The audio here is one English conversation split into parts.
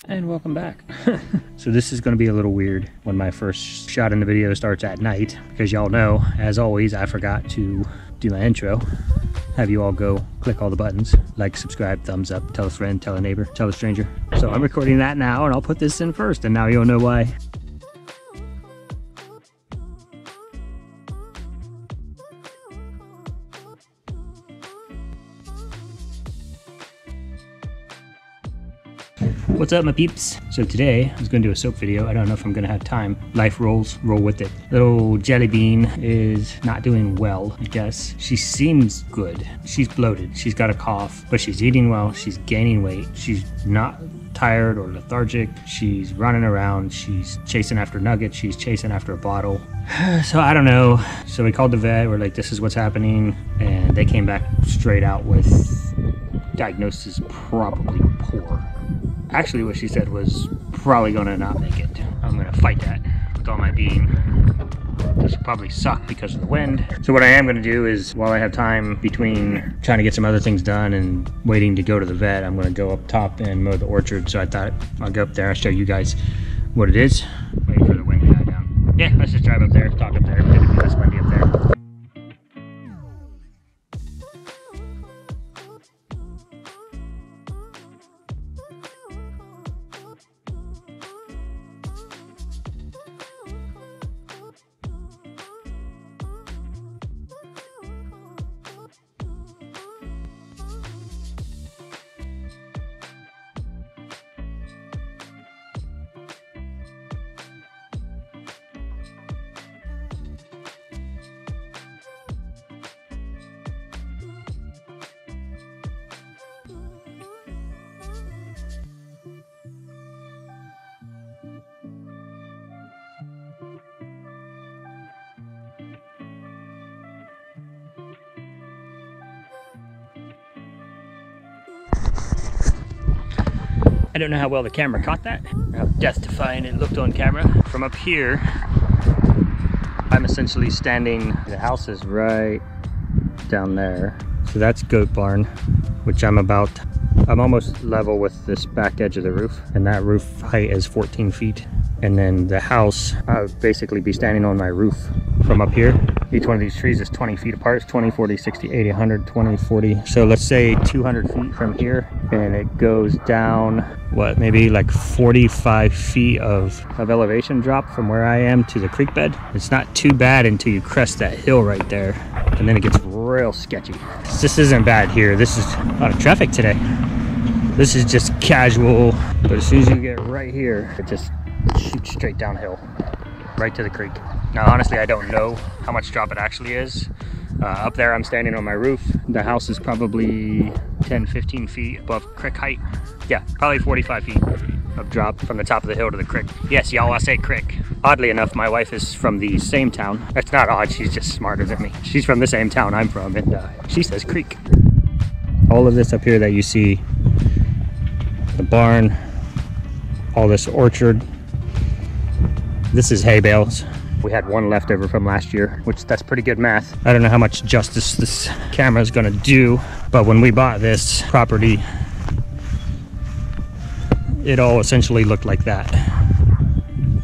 And welcome back. So this is going to be a little weird when my first shot in the video starts at night, because y'all know, as always, I forgot to do my intro. Have you all go click all the buttons, like, subscribe, thumbs up, tell a friend, tell a neighbor, tell a stranger. So I'm recording that now, and I'll put this in first, and now you'll know why. What's up, my peeps? So today I was going to do a soap video. I don't know if I'm going to have time. Life rolls, roll with it. Little Jellybean is not doing well, I guess. She seems good. She's bloated. She's got a cough, but she's eating well. She's gaining weight. She's not tired or lethargic. She's running around. She's chasing after nuggets. She's chasing after a bottle. So I don't know. So we called the vet. We're like, this is what's happening. And they came back straight out with diagnosis probably poor. Actually, what she said was probably gonna not make it. I'm gonna fight that with all my being. This will probably suck because of the wind. So what I am gonna do is, while I have time between trying to get some other things done and waiting to go to the vet, I'm gonna go up top and mow the orchard. So I thought I'll go up there and show you guys what it is. Wait for the wind to die down. Yeah, let's just drive up there, talk up there. It'll be less windy up there. I don't know how well the camera caught that, or how death-defying it looked on camera. From up here, I'm essentially standing, the house is right down there. So that's Goat Barn, which I'm almost level with this back edge of the roof, and that roof height is 14 feet. And then the house, I would basically be standing on my roof from up here. Each one of these trees is 20 feet apart. It's 20, 40, 60, 80, 100, 20, 40. So let's say 200 feet from here, and it goes down, what, maybe like 45 feet of elevation drop from where I am to the creek bed. It's not too bad until you crest that hill right there, and then it gets real sketchy. This isn't bad here. This is a lot of traffic today. This is just casual, but as soon as you get right here, it just shoots straight downhill, right to the creek. Now, honestly, I don't know how much drop it actually is. Up there, I'm standing on my roof. The house is probably 10, 15 feet above creek height. Yeah, probably 45 feet of drop from the top of the hill to the creek. Yes, y'all, I say creek. Oddly enough, my wife is from the same town. It's not odd, she's just smarter than me. She's from the same town I'm from, and she says creek. All of this up here that you see, the barn, all this orchard, this is hay bales. We had one left over from last year, which that's pretty good math. I don't know how much justice this camera is gonna do, but when we bought this property, it all essentially looked like that.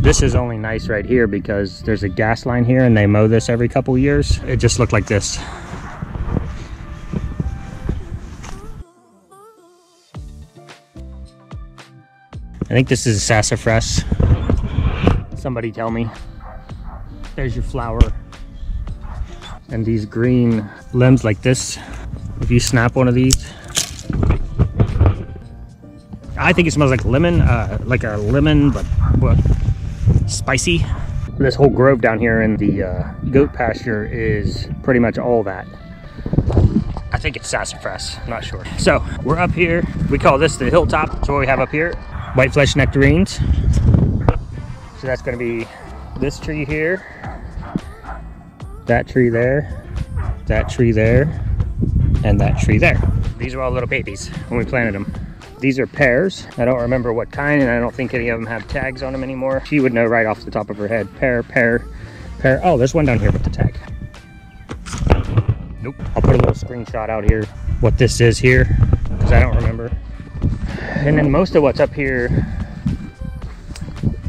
This is only nice right here because there's a gas line here and they mow this every couple years. It just looked like this. I think this is sassafras. Somebody tell me. There's your flower. And these green limbs like this, if you snap one of these, I think it smells like lemon, but what, spicy. This whole grove down here in the goat pasture is pretty much all that. I think it's sassafras, I'm not sure. So we're up here. We call this the hilltop. That's what we have up here. White flesh nectarines. So that's going to be this tree here, that tree there, that tree there, and that tree there. These are all little babies when we planted them. These are pears. I don't remember what kind, and I don't think any of them have tags on them anymore. She would know right off the top of her head. Pear, pear, pear. Oh, there's one down here with the tag. Nope. I'll put a little screenshot out here what this is here, because I don't remember. And then most of what's up here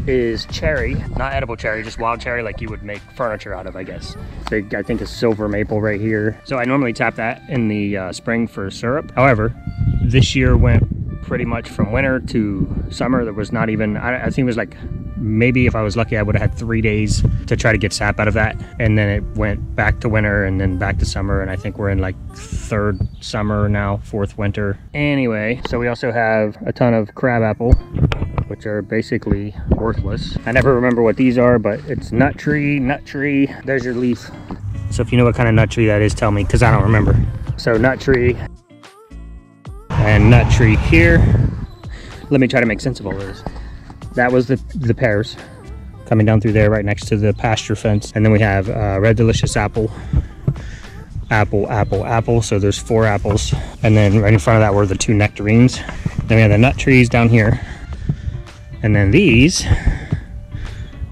is cherry, not edible cherry, just wild cherry like you would make furniture out of, I guess. So I think a silver maple right here. So I normally tap that in the spring for syrup. However, this year went pretty much from winter to summer. There was not even, I think it was like, maybe if I was lucky, I would have had 3 days to try to get sap out of that. And then it went back to winter and then back to summer. And I think we're in like 3rd summer now, 4th winter. Anyway, so we also have a ton of crabapple, which are basically worthless. I never remember what these are, but it's nut tree, there's your leaf. So if you know what kind of nut tree that is, tell me, because I don't remember. So nut tree and nut tree here. Let me try to make sense of all this. That was the pears coming down through there right next to the pasture fence. And then we have red delicious apple. So there's 4 apples. And then right in front of that were the 2 nectarines. Then we have the nut trees down here. And then these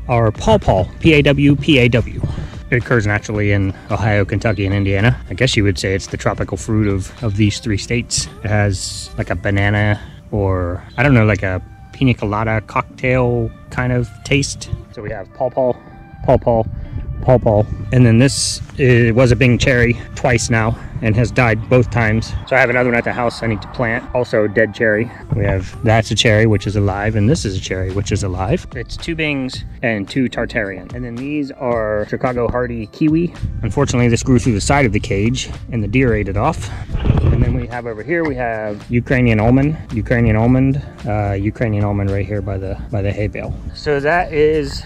are pawpaw, P-A-W. It occurs naturally in Ohio, Kentucky, and Indiana. I guess you would say it's the tropical fruit of these 3 states. It has like a banana or, I don't know, like a pina colada cocktail kind of taste. So we have pawpaw, and then this was a Bing cherry twice now and has died both times. So I have another one at the house I need to plant, also dead cherry. We have, that's a cherry which is alive, and this is a cherry which is alive. It's 2 Bings and 2 Tartarian. And then these are Chicago Hardy kiwi. Unfortunately, this grew through the side of the cage and the deer ate it off. And then we have over here, we have Ukrainian almond right here by the hay bale. So that is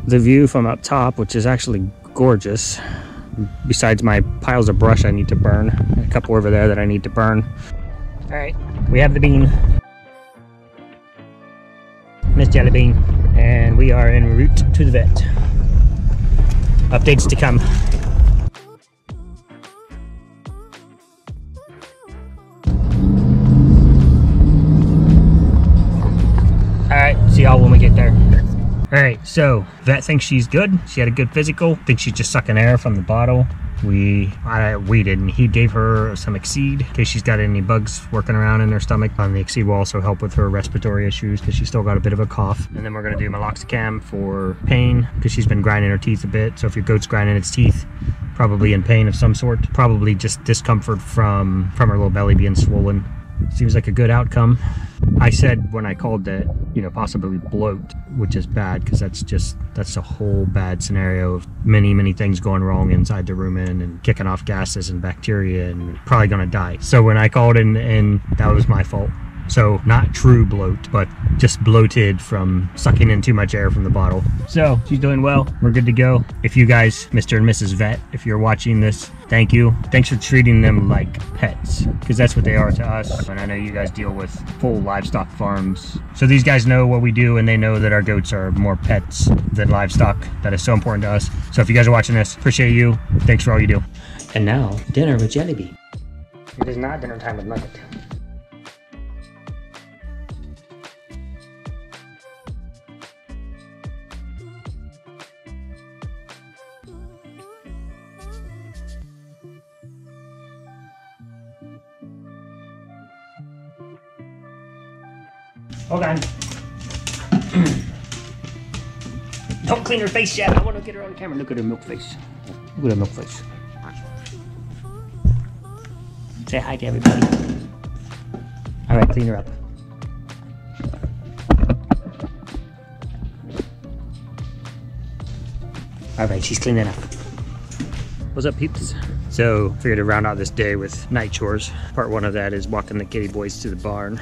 the view from up top, which is actually gorgeous. Besides my piles of brush I need to burn, a couple over there that I need to burn. All right, we have the bean, Miss Jellybean, and we are en route to the vet. Updates to come. All right, see y'all when we get there. All right, so vet thinks she's good. She had a good physical. Thinks she's just sucking air from the bottle. We didn't. He gave her some Exceed in case she's got any bugs working around in her stomach. The Exceed will also help with her respiratory issues because she's still got a bit of a cough. And then we're gonna do meloxicam for pain because she's been grinding her teeth a bit. So if your goat's grinding its teeth, probably in pain of some sort. Probably just discomfort from her little belly being swollen. Seems like a good outcome. I said when I called that, you know, possibly bloat, which is bad because that's a whole bad scenario of many things going wrong inside the rumen and kicking off gases and bacteria and probably gonna die. So when I called and that was my fault. So not true bloat, but just bloated from sucking in too much air from the bottle. So she's doing well. We're good to go. If you guys, Mr. and Mrs. Vet, if you're watching this, thank you. Thanks for treating them like pets, because that's what they are to us. And I know you guys deal with full livestock farms. So these guys know what we do, and they know that our goats are more pets than livestock. That is so important to us. So if you guys are watching this, appreciate you. Thanks for all you do. And now, dinner with Jellybean. It is not dinner time with Nugget. Hold on. Don't clean her face yet. I want to get her on camera. Look at her milk face. Look at her milk face. Say hi to everybody. All right, clean her up. All right, she's cleaning up. What's up, peeps? So, figured to round out this day with night chores. Part 1 of that is walking the kitty boys to the barn.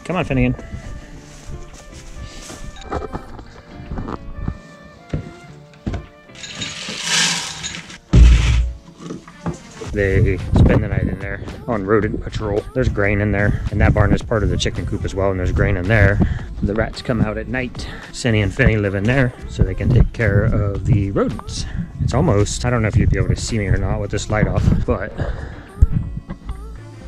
Come on, Finnegan. They spend the night in there on rodent patrol. There's grain in there, and that barn is part of the chicken coop as well, and there's grain in there. The rats come out at night. Cindy and Finny live in there so they can take care of the rodents. It's almost, I don't know if you'd be able to see me or not with this light off, but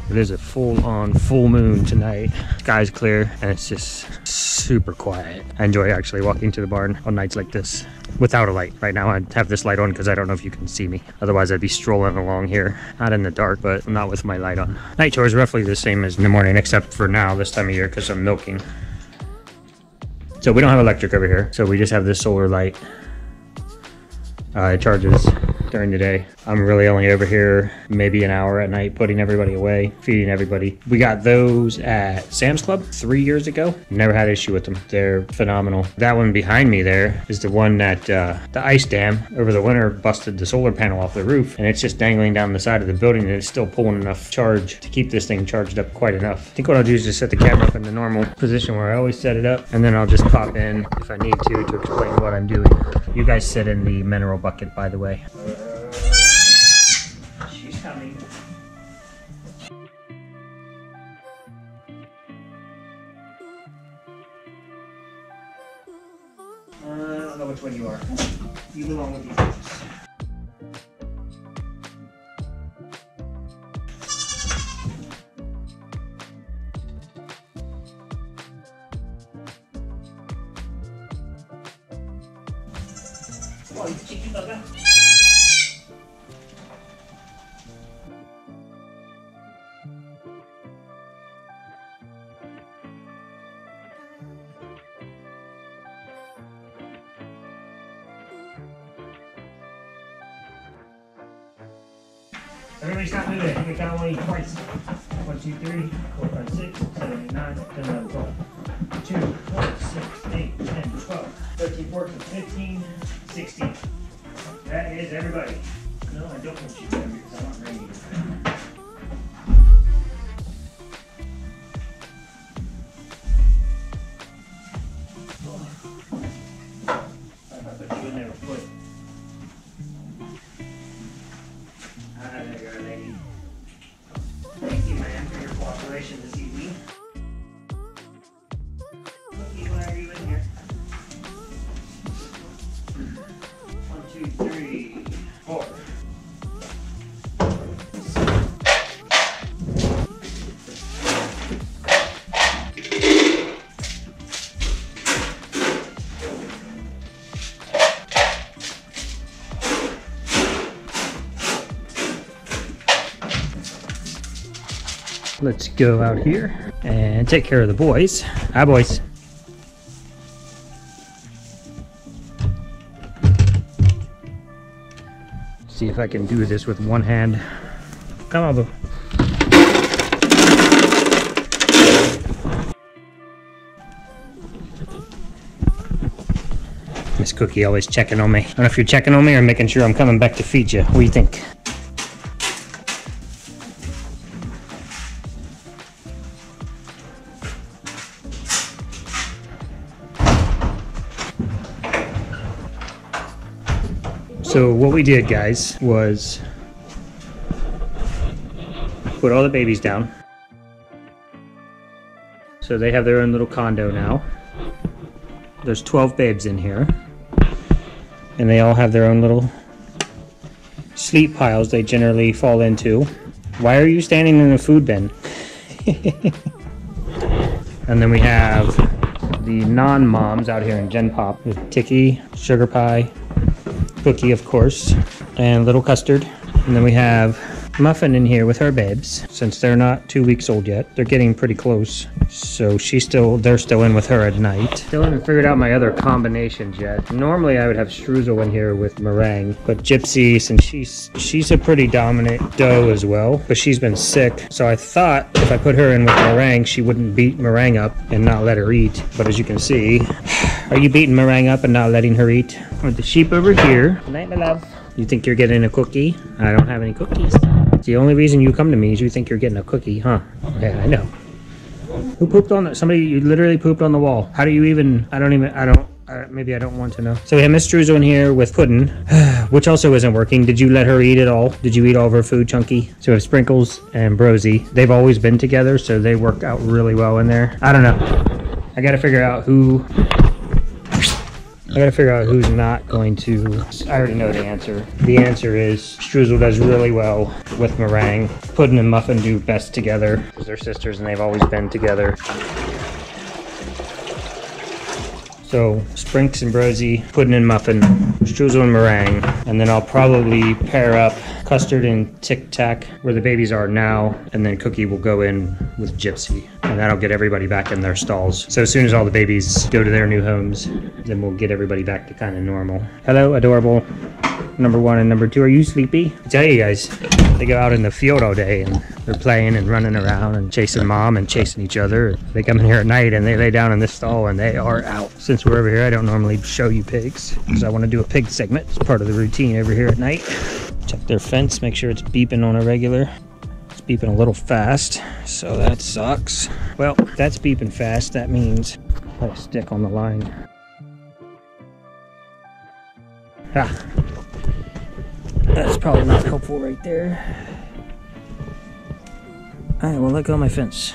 It is a full-on full moon tonight. Sky's clear and it's just super quiet. I enjoy actually walking to the barn on nights like this without a light. Right now I have this light on because I don't know if you can see me. Otherwise I'd be strolling along here, not in the dark, but not with my light on. Night chores roughly the same as in the morning, except for now this time of year because I'm milking. So we don't have electric over here, so we just have this solar light. It charges during the day. I'm really only over here maybe an hour at night, putting everybody away, feeding everybody. We got those at Sam's Club 3 years ago. Never had an issue with them. They're phenomenal. That one behind me there is the one that the ice dam over the winter busted the solar panel off the roof, and it's just dangling down the side of the building, and it's still pulling enough charge to keep this thing charged up quite enough. I think what I'll do is just set the camera up in the normal position where I always set it up, and then I'll just pop in if I need to explain what I'm doing. You guys sit in the mineral bucket, by the way. She's coming. I don't know which one you are. You belong with these bitches. Oh, you cheeky bugger. Everybody stop moving. I think I count only twice. 1, 2, 3, 4, 5, 6, 7, 8, 9, 10, 11, 12. 2, 4, 6, 8, 10, 12, 13, 14, 15, 16. That is everybody. No, I don't want you to because I'm not ready. I put you in there with foot. There you are, lady. Thank you, man, for your cooperation this evening. Cookie, why are you in here? 1, 2, 3, 4. Let's go out here and take care of the boys. Hi, boys. See if I can do this with one hand. Come on, boo. Miss Cookie always checking on me. I don't know if you're checking on me or making sure I'm coming back to feed you. What do you think? So what we did, guys, was put all the babies down. So they have their own little condo now. There's 12 babes in here. And they all have their own little sleep piles they generally fall into. Why are you standing in a food bin? And then we have the non-moms out here in Gen Pop with Tiki, Sugar Pie, Cookie, of course, and Little Custard. And then we have Muffin in here with her babes. Since they're not 2 weeks old yet, they're getting pretty close. So they're still in with her at night. Still haven't figured out my other combinations yet. Normally I would have Streusel in here with meringue, but Gypsy, since she's a pretty dominant doe as well, but she's been sick. So I thought if I put her in with meringue, she wouldn't beat meringue up and not let her eat. But as you can see, are you beating meringue up and not letting her eat? With the sheep over here. Good night, my love. You think you're getting a cookie? I don't have any cookies. The only reason you come to me is you think you're getting a cookie, huh? Yeah, I know. Who pooped on that? Somebody, you literally pooped on the wall. How do you even, maybe I don't want to know. So we have Miss Struzo in here with Puddin', which also isn't working. Did you let her eat it all? Did you eat all of her food, Chunky? So we have Sprinkles and Brosy. They've always been together, so they work out really well in there. I don't know. I gotta figure out who I gotta figure out who's not going to. I already know the answer. The answer is streusel does really well with meringue. Pudding and muffin do best together because they're sisters and they've always been together. So Sprinks and Brosy, pudding and muffin, streusel and meringue, and then I'll probably pair up custard and Tic Tac where the babies are now, and then Cookie will go in with Gypsy, and that'll get everybody back in their stalls. So as soon as all the babies go to their new homes, then we'll get everybody back to kind of normal. Hello, adorable number 1 and number 2. Are you sleepy? I tell you guys, they go out in the field all day and they're playing and running around and chasing mom and chasing each other. They come in here at night and they lay down in this stall and they are out. Since we're over here, I don't normally show you pigs because I want to do a pig segment. It's part of the routine over here at night. Check their fence, make sure it's beeping on a regular. It's beeping a little fast, so that sucks. Well, that's beeping fast. That means I put a stick on the line. Ah. That's probably not helpful right there. Alright, well, let go of my fence.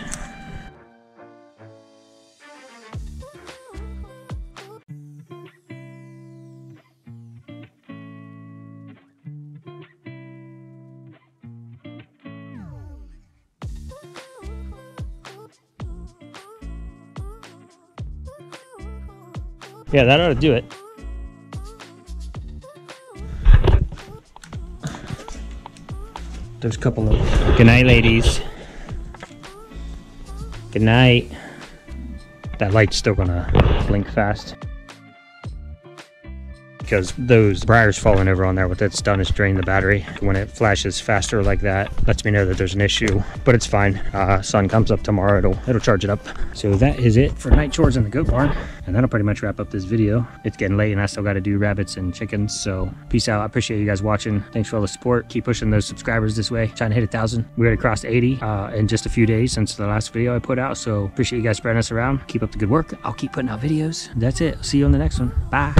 Yeah, that ought to do it. There's a couple of... Good night, ladies. Good night. That light's still gonna blink fast. Because those briars falling over on there, what that's done is drain the battery. When it flashes faster like that, lets me know that there's an issue, but it's fine. Sun comes up tomorrow, it'll charge it up. So that is it for night chores in the goat barn. And that'll pretty much wrap up this video. It's getting late and I still got to do rabbits and chickens. So peace out. I appreciate you guys watching. Thanks for all the support. Keep pushing those subscribers this way. Trying to hit 1,000. We already crossed 80 in just a few days since the last video I put out. So appreciate you guys spreading us around. Keep up the good work. I'll keep putting out videos. That's it. See you on the next one. Bye.